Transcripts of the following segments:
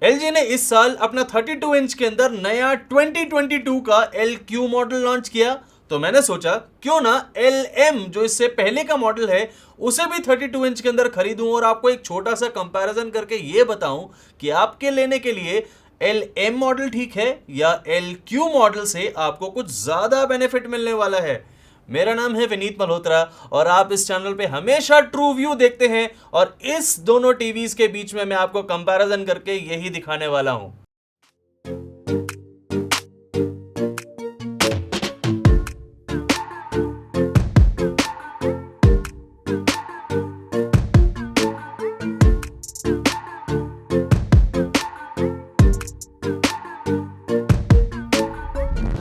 LG ने इस साल अपना 32 इंच के अंदर नया 2022 का LQ मॉडल लॉन्च किया, तो मैंने सोचा क्यों ना LM जो इससे पहले का मॉडल है उसे भी 32 इंच के अंदर खरीदूं और आपको एक छोटा सा कंपैरिजन करके ये बताऊं कि आपके लेने के लिए LM मॉडल ठीक है या LQ मॉडल से आपको कुछ ज्यादा बेनिफिट मिलने वाला है। मेरा नाम है विनीत मल्होत्रा और आप इस चैनल पे हमेशा ट्रू व्यू देखते हैं और इस दोनों टीवीज के बीच में मैं आपको कंपैरिजन करके यही दिखाने वाला हूं।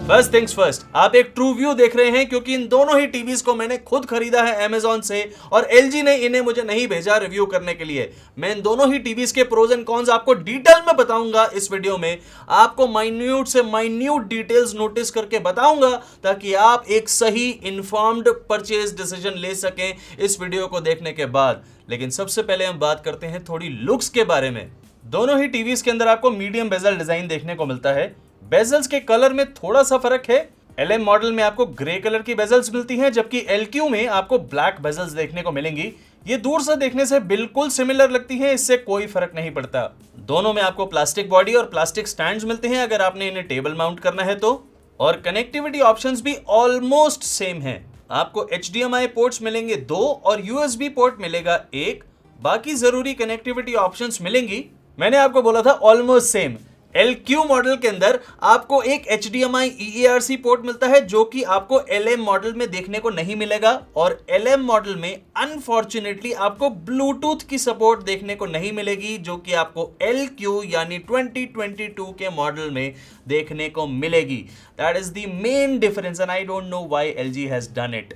फर्स्ट थिंग्स फर्स्ट, आप एक ट्रू व्यू देख रहे हैं क्योंकि इन दोनों ही टीवीज को मैंने खुद खरीदा है अमेजॉन से और LG ने इन्हें मुझे नहीं भेजा रिव्यू करने के लिए। मैं इन दोनों ही टीवीज के प्रोज एंड कॉन्स आपको डिटेल में बताऊंगा इस वीडियो में। आपको माइन्यूट से माइन्यूट डिटेल्स नोटिस करके बताऊंगा ताकि आप एक सही इन्फॉर्म्ड परचेज डिसीजन ले सकें इस वीडियो को देखने के बाद। लेकिन सबसे पहले हम बात करते हैं थोड़ी लुक्स के बारे में। दोनों ही टीवीज के अंदर आपको मीडियम बेजल डिजाइन देखने को मिलता है। बेजल्स के कलर में थोड़ा सा फर्क है। LM मॉडल में आपको ग्रे कलर की बेजल्स मिलती हैं जबकि LQ में आपको ब्लैक बेजल्स देखने को मिलेंगी। ये दूर से देखने से बिल्कुल सिमिलर लगती हैं, इससे कोई फर्क नहीं पड़ता। दोनों में आपको प्लास्टिक बॉडी और प्लास्टिक स्टैंड्स मिलते हैं अगर आपने इन्हें टेबल माउंट करना है तो। और कनेक्टिविटी ऑप्शंस भी ऑलमोस्ट सेम है। आपको HDMI पोर्ट्स मिलेंगे 2 और USB पोर्ट मिलेगा 1। बाकी जरूरी कनेक्टिविटी ऑप्शंस मिलेंगी। मैंने आपको बोला था ऑलमोस्ट सेम। LQ मॉडल के अंदर आपको एक HDMI EARC पोर्ट मिलता है जो कि आपको LM मॉडल में देखने को नहीं मिलेगा और LM मॉडल में अनफॉर्चुनेटली आपको ब्लूटूथ की सपोर्ट देखने को नहीं मिलेगी जो कि आपको LQ यानी 2022 के मॉडल में देखने को मिलेगी। That is the main difference and I don't know why LG has done it.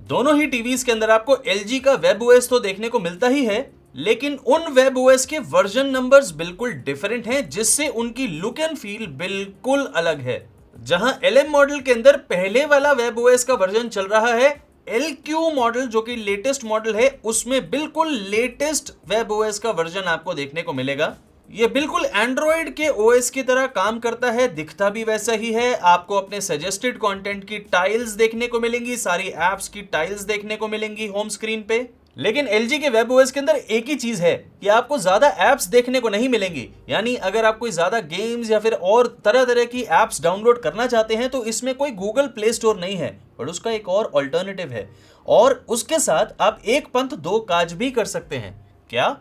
दोनों ही टीवीज के अंदर आपको LG का WebOS तो देखने को मिलता ही है, लेकिन उन WebOS के वर्जन नंबर्स बिल्कुल डिफरेंट हैं जिससे उनकी लुक एंड फील बिल्कुल अलग है। जहां LM मॉडल के अंदर पहले वाला WebOS का वर्जन चल रहा है, LQ मॉडल जो कि लेटेस्ट मॉडल है उसमें बिल्कुल लेटेस्ट WebOS का वर्जन आपको देखने को मिलेगा। ये बिल्कुल एंड्रॉइड के OS की तरह काम करता है, दिखता भी वैसा ही है। आपको अपने सजेस्टेड कंटेंट की टाइल्स देखने को मिलेंगी, सारी एप्स की टाइल्स देखने को मिलेंगी होम स्क्रीन पे। लेकिन LG के WebOS के अंदर एक ही चीज है कि आपको ज्यादा एप्स देखने को नहीं मिलेंगी। यानी अगर आप कोई ज्यादा गेम्स या फिर और तरह तरह की एप्स डाउनलोड करना चाहते हैं तो इसमें कोई गूगल प्ले स्टोर नहीं है, पर उसका एक और अल्टरनेटिव है और उसके साथ आप एक पंथ दो काज भी कर सकते हैं। क्या?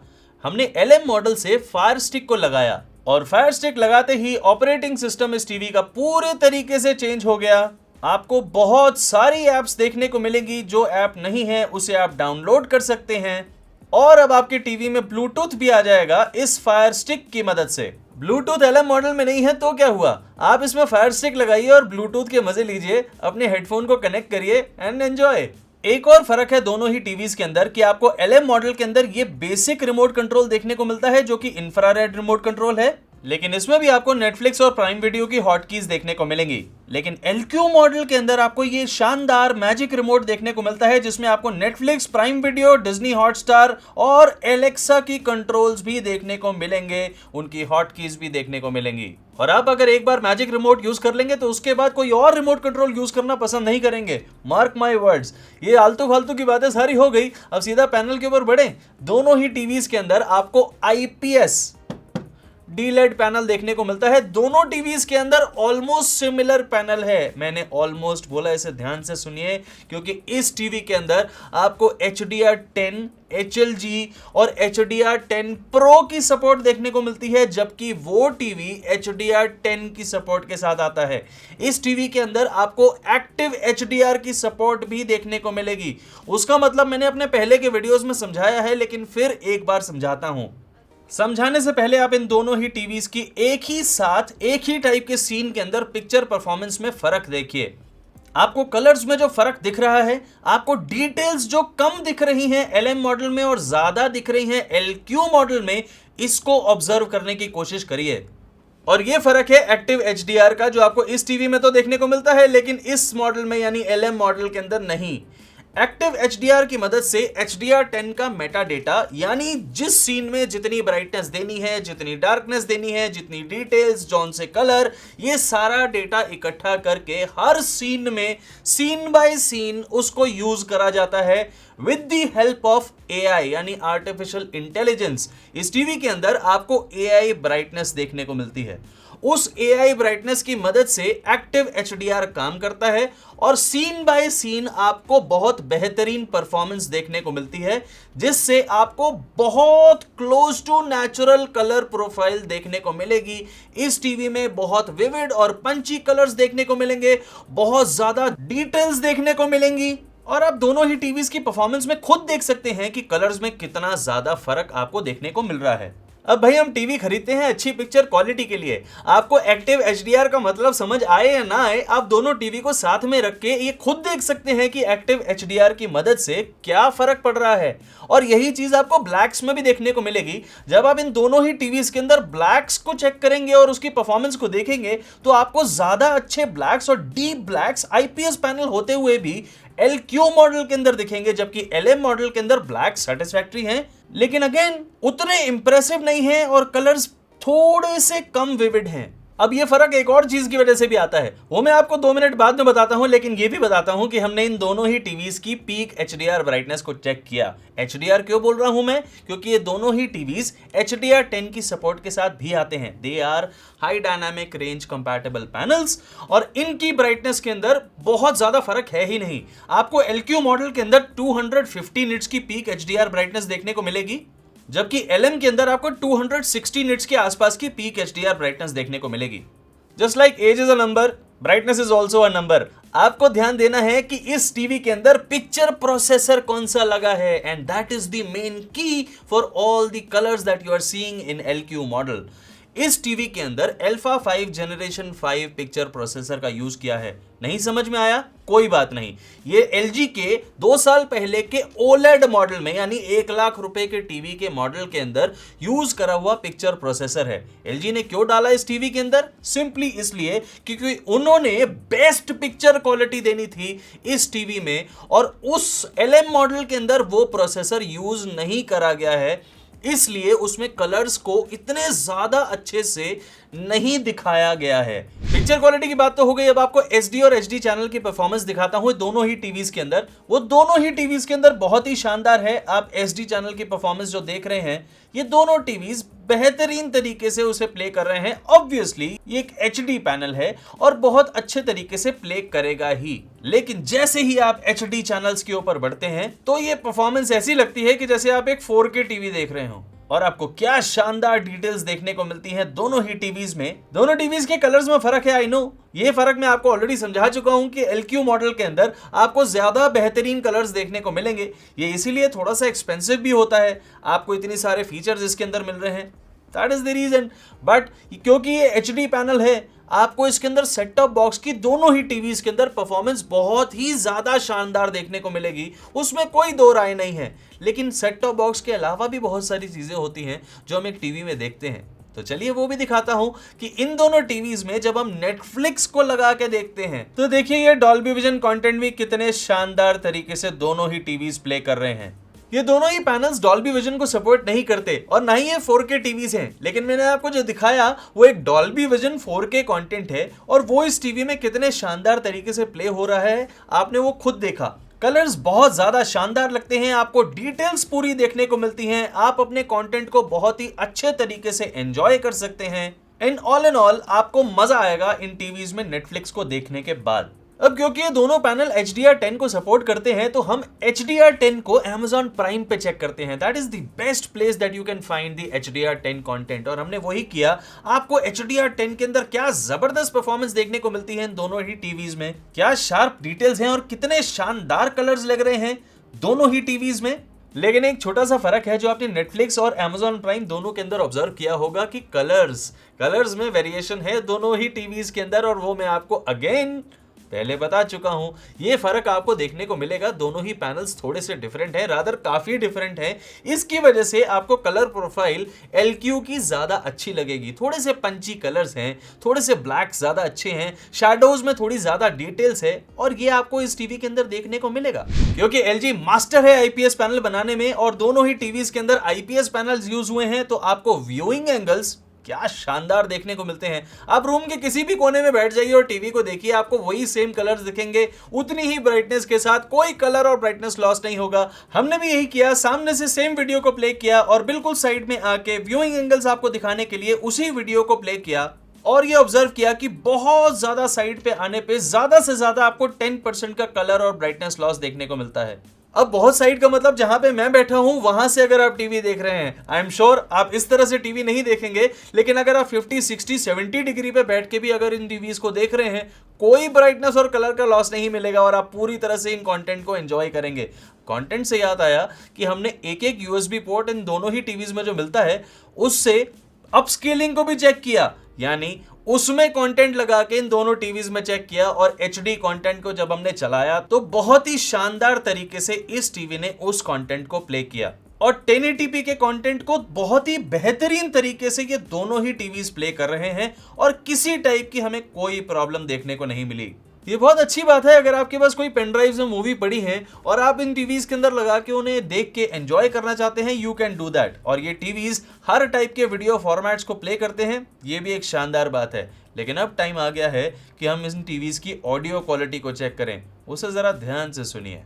हमने LM मॉडल से फायर स्टिक को लगाया और फायर स्टिक लगाते ही ऑपरेटिंग सिस्टम इस टीवी का पूरे तरीके से चेंज हो गया। आपको बहुत सारी एप्स देखने को मिलेंगी, जो ऐप नहीं है उसे आप डाउनलोड कर सकते हैं और अब आपके टीवी में ब्लूटूथ भी आ जाएगा इस फायर स्टिक की मदद से। ब्लूटूथ LM मॉडल में नहीं है तो क्या हुआ, आप इसमें फायर स्टिक लगाइए और ब्लूटूथ के मजे लीजिए, अपने हेडफोन को कनेक्ट करिए एंड एंजॉय। एक और फर्क है दोनों ही टीवीज के अंदर कि आपको LM मॉडल के अंदर ये बेसिक रिमोट कंट्रोल देखने को मिलता है जो कि इंफ्रारेड रिमोट कंट्रोल है, लेकिन इसमें भी आपको नेटफ्लिक्स और प्राइम वीडियो की हॉटकीज देखने को मिलेंगी। लेकिन LQ मॉडल के अंदर आपको ये शानदार मैजिक रिमोट देखने को मिलता है जिसमें आपको Netflix, prime video, Disney Hotstar और एलेक्सा की कंट्रोल्स भी देखने को मिलेंगे, उनकी हॉटकीज भी देखने को मिलेंगी। और आप अगर एक बार मैजिक रिमोट यूज कर लेंगे तो उसके बाद कोई और रिमोट कंट्रोल यूज करना पसंद नहीं करेंगे। मार्क माय वर्ड्स, ये आलतू फालतू की बातें सारी हो गई, अब सीधा पैनल के ऊपर बढ़े। दोनों ही टीवीज के अंदर आपको IPS D-LED पैनल देखने को मिलता है। दोनों टीवीज के अंदर ऑलमोस्ट सिमिलर पैनल है। मैंने ऑलमोस्ट बोला, इसे ध्यान से सुनिए क्योंकि इस टीवी के अंदर आपको HDR10, HLG और HDR10 Pro की सपोर्ट देखने को मिलती है जबकि वो टीवी HDR10 की सपोर्ट के साथ आता है। इस टीवी के अंदर आपको एक्टिव HDR की सपोर्ट भी देखने को मिलेगी। उसका मतलब मैंने अपने पहले के वीडियोस में समझाया है, लेकिन फिर एक बार समझाता हूं। समझाने से पहले आप इन दोनों ही टीवीज की एक ही साथ एक ही टाइप के सीन के अंदर पिक्चर परफॉर्मेंस में फर्क देखिए। आपको कलर्स में जो फर्क दिख रहा है, आपको डिटेल्स जो कम दिख रही हैं LM मॉडल में और ज्यादा दिख रही हैं LQ मॉडल में, इसको ऑब्जर्व करने की कोशिश करिए। और ये फर्क है एक्टिव HDR का जो आपको इस टीवी में तो देखने को मिलता है लेकिन इस मॉडल में यानी LM मॉडल के अंदर नहीं। एक्टिव HDR की मदद से HDR10 का मेटा डेटा, यानी जिस सीन में जितनी ब्राइटनेस देनी है, जितनी डार्कनेस देनी है, जितनी डिटेल्स, जौन से कलर, ये सारा डेटा इकट्ठा करके हर सीन में सीन बाय सीन उसको यूज करा जाता है with the help of AI यानी आर्टिफिशियल इंटेलिजेंस। इस टीवी के अंदर आपको AI ब्राइटनेस देखने को मिलती है। उस AI ब्राइटनेस की मदद से एक्टिव HDR काम करता है और सीन बाय सीन आपको बहुत बेहतरीन परफॉर्मेंस देखने को मिलती है, जिससे आपको बहुत close to natural colour profile देखने को मिलेगी। इस टीवी में बहुत विविड और पंची कलर्स देखने को मिलेंगे, बहुत ज्यादा डिटेल्स देखने को मिलेंगी और आप दोनों ही टीवीज की परफॉर्मेंस में खुद देख सकते हैं कि कलर्स में कितना ज्यादा फर्क आपको देखने को मिल रहा है। अब भाई हम टीवी खरीदते हैं अच्छी पिक्चर क्वालिटी के लिए। आपको एक्टिव HDR का मतलब समझ आए या ना आए, आप दोनों टीवी को साथ में रख के ये खुद देख सकते हैं कि एक्टिव HDR की मदद से क्या फर्क पड़ रहा है। और यही चीज आपको ब्लैक्स में भी देखने को मिलेगी। जब आप इन दोनों ही टीवीज के अंदर ब्लैक्स को चेक करेंगे और उसकी परफॉर्मेंस को देखेंगे तो आपको ज्यादा अच्छे ब्लैक्स और डीप ब्लैक्स IPS पैनल होते हुए भी LQ मॉडल के अंदर दिखेंगे, जबकि LM मॉडल के अंदर ब्लैक सेटिस्फैक्ट्री हैं, लेकिन अगेन उतने इंप्रेसिव नहीं हैं और कलर्स थोड़े से कम विविड हैं। अब ये फर्क एक और चीज की वजह से भी आता है, वो मैं आपको 2 मिनट बाद में बताता हूं, लेकिन ये भी बताता हूं कि हमने इन दोनों ही टीवीज की पीक HDR ब्राइटनेस को चेक किया। HDR क्यों बोल रहा हूं मैं? क्योंकि ये दोनों ही टीवीज HDR10 की सपोर्ट के साथ भी आते हैं। They are high dynamic range compatible panels और इनकी ब्राइटनेस के अंदर बहुत ज्यादा फर्क है ही नहीं। आपको LQ मॉडल के अंदर 250 निट्स की पीक HDR ब्राइटनेस देखने को मिलेगी, जबकि LM के अंदर आपको 260 निट्स के आसपास की पीक HDR ब्राइटनेस देखने को मिलेगी। Just like age is a number, brightness is also a number. आपको ध्यान देना है कि इस टीवी के अंदर पिक्चर प्रोसेसर कौन सा लगा है, and that is the main key for all the colours that you are seeing in LQ model. इस टीवी के अंदर अल्फा 5 जनरेशन 5 पिक्चर प्रोसेसर का यूज किया है। नहीं समझ में आया? कोई बात नहीं, ये LG के 2 साल पहले के OLED मॉडल में यानी 1 लाख रुपए के टीवी के मॉडल के अंदर यूज करा हुआ पिक्चर प्रोसेसर है। LG ने क्यों डाला इस टीवी के अंदर? सिंपली इसलिए क्योंकि उन्होंने बेस्ट पिक्चर क्वालिटी देनी थी इस टीवी में, और उस LM मॉडल के अंदर वो प्रोसेसर यूज नहीं करा गया है, इसलिए उसमें कलर्स को इतने ज्यादा अच्छे से नहीं दिखाया गया है। पिक्चर क्वालिटी की बात तो हो गई, अब आपको SD और HD चैनल की परफॉर्मेंस दिखाता हूं दोनों ही टीवीज के अंदर। वो दोनों ही टीवीज के अंदर बहुत ही शानदार है। आप SD चैनल की परफॉर्मेंस जो देख रहे हैं, ये दोनों टीवीज बेहतरीन तरीके से उसे प्ले कर रहे हैं। ऑब्वियसली ये एक HD पैनल है और बहुत अच्छे तरीके से प्ले करेगा ही, लेकिन जैसे ही आप HD चैनल्स के ऊपर बढ़ते हैं तो ये परफॉर्मेंस ऐसी लगती है कि जैसे आप एक 4K टीवी देख रहे हो। और आपको क्या शानदार डिटेल्स देखने को मिलती हैं दोनों ही टीवीज में। दोनों टीवीज के कलर्स में फर्क है, आई नो। ये फर्क मैं आपको ऑलरेडी समझा चुका हूं कि LQ मॉडल के अंदर आपको ज्यादा बेहतरीन कलर्स देखने को मिलेंगे। ये इसीलिए थोड़ा सा एक्सपेंसिव भी होता है, आपको इतने सारे फीचर्स इसके अंदर मिल रहे हैं, that is the reason. But क्योंकि ये HD पैनल है, आपको इसके अंदर सेट टॉप बॉक्स की दोनों ही टीवीज के अंदर परफॉर्मेंस बहुत ही ज्यादा शानदार देखने को मिलेगी, उसमें कोई दो राय नहीं है। लेकिन सेट टॉप बॉक्स के अलावा भी बहुत सारी चीजें होती हैं जो हम एक टीवी में देखते हैं, तो चलिए वो भी दिखाता हूं कि इन दोनों टीवीज में जब हम नेटफ्लिक्स को लगा के देखते हैं तो देखिए ये डॉल्बी विजन कंटेंट भी कितने शानदार तरीके से दोनों ही टीवीज प्ले कर रहे हैं। ये दोनों ही पैनल्स डॉल्बी विजन को सपोर्ट नहीं करते और ना ही ये 4K टीवीज हैं, लेकिन मैंने आपको जो दिखाया वो एक डॉल्बी विजन 4K कंटेंट है और वो इस टीवी में कितने शानदार तरीके से प्ले हो रहा है आपने वो खुद देखा। कलर्स बहुत ज्यादा शानदार लगते हैं, आपको डिटेल्स पूरी देखने को मिलती हैं, आप अपने कंटेंट को बहुत ही अच्छे तरीके से एंजॉय कर सकते हैं। एंड ऑल इन ऑल आपको मजा आएगा इन टीवीज में नेटफ्लिक्स को देखने के बाद। अब क्योंकि ये दोनों पैनल HDR10 को सपोर्ट करते हैं तो हम HDR10 को Amazon Prime पे चेक करते हैं। That is the best place that you can find the HDR10 content, और हमने वही किया। आपको HDR10 के अंदर क्या जबरदस्त परफॉर्मेंस देखने को मिलती है इन दोनों ही टीवीज में, क्या शार्प डिटेल्स हैं और कितने शानदार कलर्स लग रहे हैं दोनों ही टीवीज में। लेकिन एक छोटा सा फर्क है जो आपने नेटफ्लिक्स और Amazon Prime दोनों के अंदर ऑब्जर्व किया होगा कि कलर्स में वेरिएशन है दोनों ही टीवीज के अंदर, और वो मैं आपको अगेन पहले बता चुका हूं। ये फर्क आपको देखने को मिलेगा, दोनों ही पैनल्स थोड़े से डिफरेंट हैं, रादर काफी डिफरेंट हैं। इसकी वजह से आपको कलर प्रोफाइल LQ की ज्यादा अच्छी लगेगी। थोड़े से पंची कलर्स हैं, थोड़े से ब्लैक ज्यादा अच्छे हैं, शैडोज में थोड़ी ज्यादा डिटेल्स है, और ये आपको इस टीवी के अंदर देखने को मिलेगा। क्योंकि LG मास्टर है IPS पैनल बनाने में और दोनों ही टीवीज के अंदर IPS पैनल्स यूज हुए हैं, तो आपको व्यूइंग एंगल्स क्या शानदार देखने को मिलते हैं। आप रूम के किसी भी कोने में बैठ जाइए और टीवी को देखिए, आपको वही सेम कलर्स दिखेंगे, उतनी ही ब्राइटनेस के साथ, कोई कलर और ब्राइटनेस लॉस नहीं होगा। हमने भी यही किया, सामने से सेम वीडियो को प्ले किया और बिल्कुल साइड में आके व्यूइंग एंगल्स आपको दिखाने के लिए उसी वीडियो को प्ले किया और ये ऑब्जर्व किया कि बहुत ज्यादा साइड पे आने पे ज्यादा से ज्यादा आपको 10% का कलर और ब्राइटनेस लॉस देखने को मिलता है। अब बहुत साइड का मतलब जहां पे मैं बैठा हूं वहां से अगर आप टीवी देख रहे हैं, आई एम श्योर आप इस तरह से टीवी नहीं देखेंगे, लेकिन अगर आप 50, 60, 70 डिग्री पे बैठ के भी अगर इन टीवीज को देख रहे हैं, कोई ब्राइटनेस और कलर का लॉस नहीं मिलेगा और आप पूरी तरह से इन कंटेंट को एंजॉय करेंगे। कंटेंट से याद आया कि हमने एक USB पोर्ट इन दोनों ही टीवीज में जो मिलता है उससे अपस्केलिंग को भी चेक किया, यानी उसमें कंटेंट लगा के इन दोनों टीवीज में चेक किया और HD कंटेंट को जब हमने चलाया तो बहुत ही शानदार तरीके से इस टीवी ने उस कंटेंट को प्ले किया और 1080p के कंटेंट को बहुत ही बेहतरीन तरीके से ये दोनों ही टीवीज प्ले कर रहे हैं और किसी टाइप की हमें कोई प्रॉब्लम देखने को नहीं मिली। ये बहुत अच्छी बात है। अगर आपके पास कोई पेन ड्राइव में मूवी पड़ी है और आप इन टीवीज के अंदर लगा के उन्हें देख के एंजॉय करना चाहते हैं, यू कैन डू दैट। और ये टीवीज हर टाइप के वीडियो फॉर्मेट्स को प्ले करते हैं, ये भी एक शानदार बात है। लेकिन अब टाइम आ गया है कि हम इन टीवीज की ऑडियो क्वालिटी को चेक करें, उसे जरा ध्यान से सुनिए।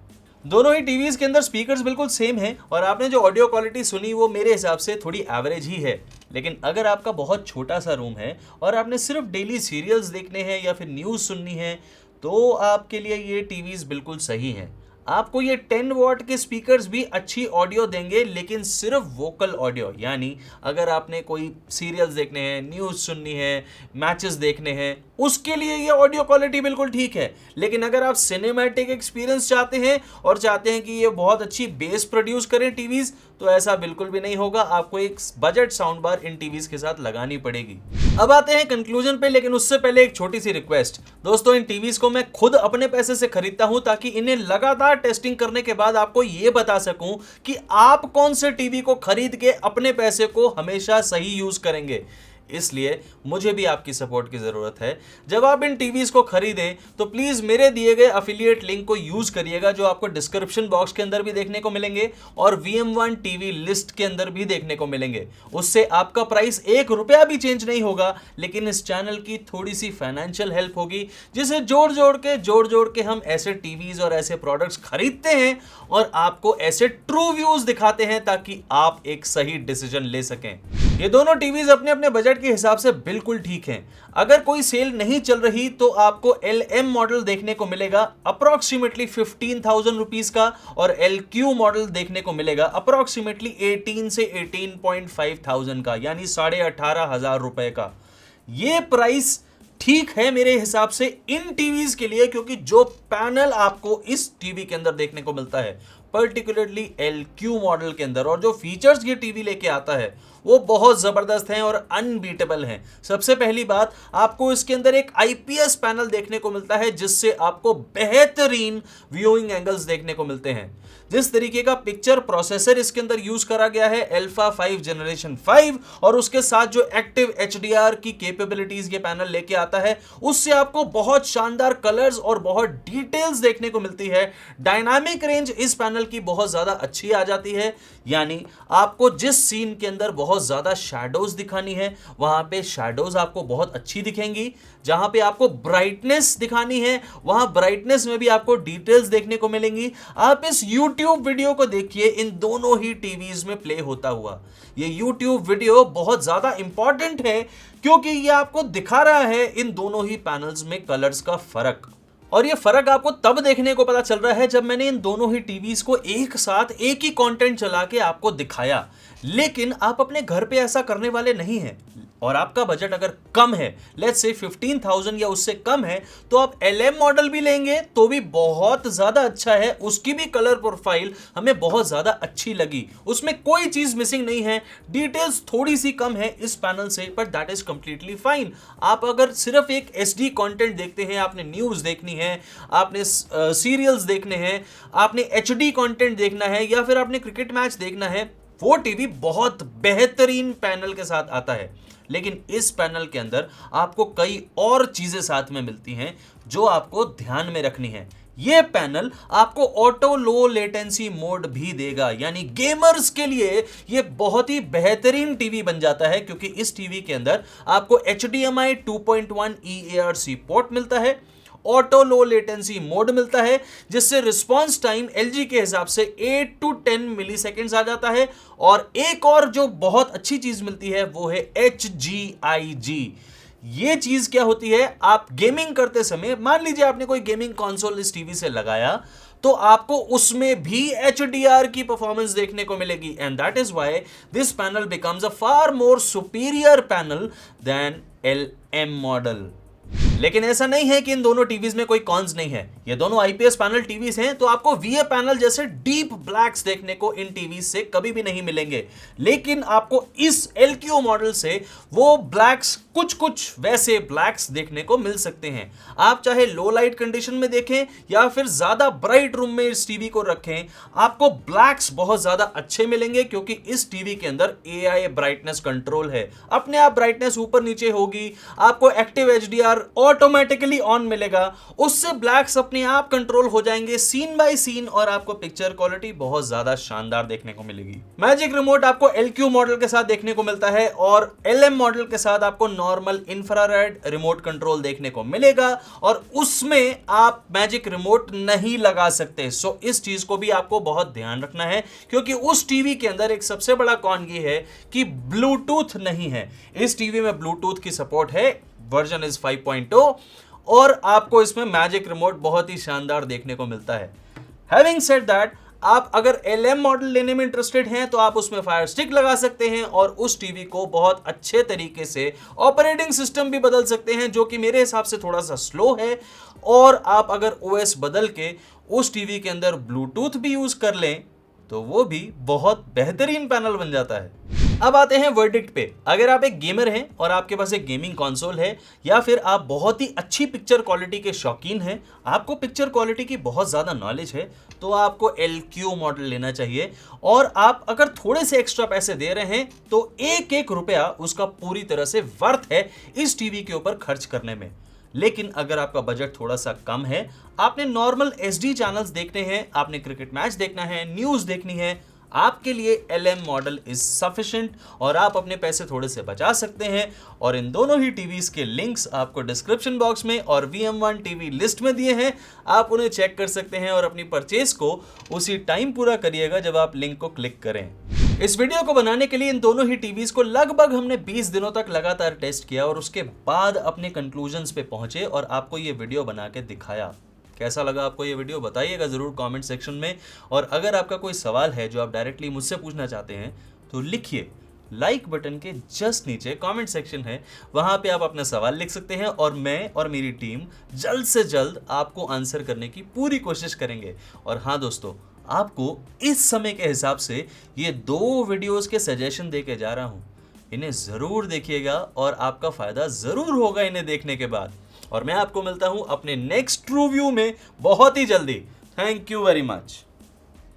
दोनों ही टीवीज के अंदर स्पीकर्स बिल्कुल सेम हैं और आपने जो ऑडियो क्वालिटी सुनी वो मेरे हिसाब से थोड़ी एवरेज ही है। लेकिन अगर आपका बहुत छोटा सा रूम है और आपने सिर्फ डेली सीरियल्स देखने हैं या फिर न्यूज़ सुननी है, तो आपके लिए ये टीवीज बिल्कुल सही हैं। आपको ये 10 वॉट के स्पीकर्स भी अच्छी ऑडियो देंगे, लेकिन सिर्फ वोकल ऑडियो, यानी अगर आपने कोई सीरियल्स देखने हैं, न्यूज़ सुननी है, मैचेस देखने हैं, उसके लिए ये ऑडियो क्वालिटी बिल्कुल ठीक है। लेकिन अगर आप सिनेमैटिक एक्सपीरियंस चाहते हैं और चाहते हैं कि ये बहुत अच्छी बेस प्रोड्यूस करें टीवीज, तो ऐसा बिल्कुल भी नहीं होगा। आपको एक बजट साउंड बार इन टीवीज के साथ लगानी पड़ेगी। अब आते हैं कंक्लूजन पे, लेकिन उससे पहले एक छोटी सी रिक्वेस्ट। दोस्तों, इन टीवीज को मैं खुद अपने पैसे से खरीदता हूं ताकि इन्हें लगातार टेस्टिंग करने के बाद आपको ये बता सकूं कि आप कौन से टीवी को खरीद के अपने पैसे को हमेशा सही यूज करेंगे। इसलिए मुझे भी आपकी सपोर्ट की जरूरत है। जब आप इन टीवीज को खरीदें तो प्लीज मेरे दिए गए अफिलिएट लिंक को यूज करिएगा, जो आपको डिस्क्रिप्शन बॉक्स के अंदर भी देखने को मिलेंगे और VM1 टीवी लिस्ट के अंदर भी देखने को मिलेंगे। उससे आपका प्राइस 1 रुपया भी चेंज नहीं होगा, लेकिन इस चैनल की थोड़ी सी फाइनेंशियल हेल्प होगी, जिसे जोड़ जोड़ के हम ऐसे टीवीज और ऐसे प्रोडक्ट्स खरीदते हैं और आपको ऐसे ट्रू व्यूज दिखाते हैं ताकि आप एक सही डिसीजन ले सकें। ये दोनों टीवीज अपने अपने बजट के हिसाब से बिल्कुल ठीक हैं। अगर कोई सेल नहीं चल रही तो आपको LM मॉडल देखने को मिलेगा अप्रोक्सीमेटली 15,000 रुपीज का और LQ मॉडल देखने को मिलेगा अप्रोक्सीमेटली 18 से 18,500 का, यानी 18,500 रुपए का। ये प्राइस ठीक है मेरे हिसाब से इन टीवीज के लिए, क्योंकि जो पैनल आपको इस टीवी के अंदर देखने को मिलता है, पर्टिकुलरली LQ मॉडल के अंदर, और जो फीचर्स ये टीवी लेके आता है वो बहुत जबरदस्त हैं और अनबीटेबल हैं। सबसे पहली बात, आपको इसके अंदर एक IPS पैनल देखने को मिलता है जिससे आपको बेहतरीन व्यूइंग एंगल्स देखने को मिलते हैं। जिस तरीके का पिक्चर प्रोसेसर इसके अंदर यूज करा गया है, अल्फा 5 जनरेशन 5, और उसके साथ जो एक्टिव HDR की कैपेबिलिटीज ये पैनल लेके आता है, उससे आपको बहुत शानदार कलर्स और बहुत डिटेल्स देखने को मिलती है। डायनामिक रेंज इस पैनल की बहुत ज्यादा अच्छी आ जाती है, यानी आपको जिस सीन के अंदर बहुत ज्यादा शैडोज दिखानी है वहां पे शैडोज आपको बहुत अच्छी दिखेंगी। जहां पे आपको ब्राइटनेस दिखानी है वहां ब्राइटनेस में भी आपको डिटेल्स देखने को मिलेंगी। आप इस YouTube वीडियो को देखिए, इन दोनों ही टीवीज में प्ले होता हुआ। ये YouTube वीडियो बहुत ज्यादा इंपॉर्टेंट है क्योंकि ये आपको दिखा रहा है इन दोनों ही पैनल्स में कलर्स का फर्क। और ये फर्क आपको तब देखने को पता चल रहा है जब मैंने इन दोनों ही टीवीज को एक साथ एक ही कंटेंट चला के आपको दिखाया। लेकिन आप अपने घर पे ऐसा करने वाले नहीं हैं। और आपका बजट अगर कम है, लेट्स से 15,000 या उससे कम है, तो आप LM मॉडल भी लेंगे तो भी बहुत ज्यादा अच्छा है। उसकी भी कलर प्रोफाइल हमें बहुत ज्यादा अच्छी लगी, उसमें कोई चीज मिसिंग नहीं है, डिटेल्स थोड़ी सी कम है इस पैनल से, but that is completely fine. आप अगर सिर्फ एक SD कंटेंट देखते हैं, आपने न्यूज देखनी है, आपने सीरियल्स देखने हैं, आपने HD कंटेंट देखना है, या फिर आपने क्रिकेट मैच देखना है, वो टीवी बहुत बेहतरीन पैनल के साथ आता है। लेकिन इस पैनल के अंदर आपको कई और चीजें साथ में मिलती हैं जो आपको ध्यान में रखनी है। यह पैनल आपको ऑटो लो लेटेंसी मोड भी देगा, यानी गेमर्स के लिए यह बहुत ही बेहतरीन टीवी बन जाता है, क्योंकि इस टीवी के अंदर आपको HDMI 2.1 EARC पोर्ट मिलता है, ऑटो लो लेटेंसी मोड मिलता है, जिससे रिस्पांस टाइम LG के हिसाब से 8 to 10 मिलीसेकंड्स आ जाता है, और एक और जो बहुत अच्छी चीज मिलती है वो है HGIG। ये चीज क्या होती है, आप गेमिंग करते समय, मान लीजिए आपने कोई गेमिंग कंसोल इस टीवी से लगाया, तो आपको उसमें भी HDR की परफॉर्मेंस देखने को मिलेगी, and that is why this panel becomes a far more superior panel than LM model. लेकिन ऐसा नहीं है कि इन दोनों टीवीज में कोई कॉन्स नहीं है, ये दोनों IPS पैनल टीवीज हैं, तो आपको VA पैनल जैसे डीप ब्लैक्स देखने को इन टीवीज से कभी भी नहीं मिलेंगे। लेकिन आपको इस LQ मॉडल से वो ब्लैक्स, कुछ वैसे ब्लैक्स देखने को मिल सकते हैं। आप चाहे लो लाइट कंडीशन में देखें या फिर ज्यादा ब्राइट रूम में इस टीवी को रखें, आपको ब्लैक्स बहुत ज्यादा अच्छे मिलेंगे, क्योंकि इस टीवी के अंदर AI ब्राइटनेस कंट्रोल है, अपने आप ब्राइटनेस ऊपर नीचे होगी, आपको एक्टिव HDR ऑटोमेटिकली ऑन मिलेगा, उससे ब्लैक्स अपने आप कंट्रोल हो जाएंगे सीन बाय सीन, और आपको पिक्चर क्वालिटी बहुत ज्यादा शानदार देखने को मिलेगी। मैजिक रिमोट आपको LQ मॉडल के साथ देखने को मिलता है, और LM मॉडल के साथ आपको नॉर्मल इंफ्रारेड रिमोट कंट्रोल देखने को मिलेगा, और उसमें आप मैजिक रिमोट नहीं लगा सकते। सो इस चीज को भी आपको बहुत ध्यान रखना है, क्योंकि उस टीवी के अंदर एक सबसे बड़ा कॉन ये है कि ब्लूटूथ नहीं है। इस टीवी में ब्लूटूथ की सपोर्ट है, वर्जन इज 5.0, और आपको इसमें मैजिक रिमोट बहुत ही शानदार देखने को मिलता है। हैविंग सेड दैट, आप अगर LM मॉडल लेने में इंटरेस्टेड हैं तो आप उसमें फायर स्टिक लगा सकते हैं, और उस टीवी को बहुत अच्छे तरीके से ऑपरेटिंग सिस्टम भी बदल सकते हैं, जो कि मेरे हिसाब से थोड़ा सा स्लो है, और आप अगर OS बदल के उस टीवी के अंदर ब्लूटूथ भी यूज कर लें तो वो भी बहुत बेहतरीन पैनल बन जाता है। अब आते हैं वर्डिक्ट पे। अगर आप एक गेमर हैं और आपके पास एक गेमिंग कंसोल है, या फिर आप बहुत ही अच्छी पिक्चर क्वालिटी के शौकीन हैं, आपको पिक्चर क्वालिटी की बहुत ज़्यादा नॉलेज है, तो आपको LQ मॉडल लेना चाहिए। और आप अगर थोड़े से एक्स्ट्रा पैसे दे रहे हैं तो एक एक रुपया उसका पूरी तरह से वर्थ है इस टीवी के ऊपर खर्च करने में। लेकिन अगर आपका बजट थोड़ा सा कम है, आपने नॉर्मल SD चैनल्स देखने हैं, आपने क्रिकेट मैच देखना है, न्यूज़ देखनी है, आपके लिए LM मॉडल इज सफिशिएंट, और आप अपने पैसे थोड़े से बचा सकते हैं। और इन दोनों ही टीवीज के लिंक्स आपको डिस्क्रिप्शन बॉक्स में और VM1 TV लिस्ट में दिए हैं, आप उन्हें चेक कर सकते हैं, और अपनी परचेज को उसी टाइम पूरा करिएगा जब आप लिंक को क्लिक करें। इस वीडियो को बनाने के लिए इन दोनों ही टीवीज को लगभग हमने 20 दिनों तक लगातार टेस्ट किया, और उसके बाद अपने कंक्लूजन्स पे पहुंचे और आपको ये वीडियो बना के दिखाया। कैसा लगा आपको ये वीडियो, बताइएगा ज़रूर कमेंट सेक्शन में। और अगर आपका कोई सवाल है जो आप डायरेक्टली मुझसे पूछना चाहते हैं तो लिखिए, लाइक बटन के जस्ट नीचे कमेंट सेक्शन है, वहाँ पे आप अपना सवाल लिख सकते हैं, और मैं और मेरी टीम जल्द से जल्द आपको आंसर करने की पूरी कोशिश करेंगे। और हाँ दोस्तों, आपको इस समय के हिसाब से ये 2 वीडियोस के सजेशन दे के जा रहा हूँ, इन्हें ज़रूर देखिएगा और आपका फ़ायदा ज़रूर होगा इन्हें देखने के बाद। और मैं आपको मिलता हूं अपने नेक्स्ट रिव्यू में बहुत ही जल्दी। Thank you very much.